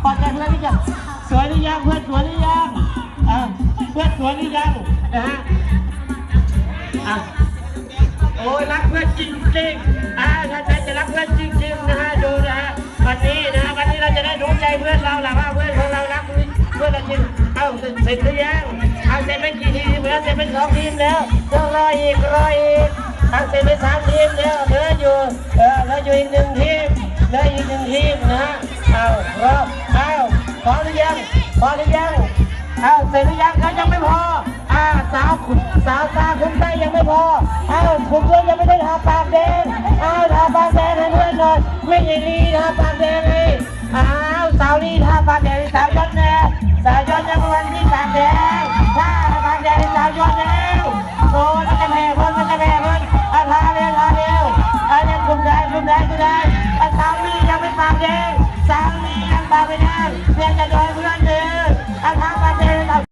พอใจเพื่อนหรือยังสวยหรือยังเพื่อนสวยหรือยังเพื่อนสวยหรือยังนะฮะโอ้ยรักเพื่อนจริงๆถ้าใจจะรักเพื่อนจริงๆนะฮะดูนะฮะวันนี้นะวันนี้เราจะได้รู้ใจเพื่อนเราแหละว่าเพื่อนของเรารักเพื่อนเราจริงเสร็จหรือยังเสร็จไปกี่ทีมแล้วเสร็จไป2 ทีมแล้วต้องรออีกเสร็จไป3 ทีมแล้วเหลืออยู่อีก1 ทีมเหลืออีก1 ทีมนะพอหรือยังเสร็จหรือยังเขายังไม่พอสาวตาคุณใจยังไม่พอผมด้วยยังไม่ได้ทาปากแดงทาปากแดงให้เพื่อนหน่อยไม่ใช่ลีทาปากแดงเลยสาวลีทาปากแดงสาวยอดแน่สาวยอดยังวันที่ปากแดงถ้าปากแดงสาวยอดแล้วโอ้มันจะแพ้เพิ่นทาเร็วยังคุมได้สาวลียังไม่ปากแดงสาวลียังปากไม่แดงเพื่อนจะโดนเพื่อนเดิน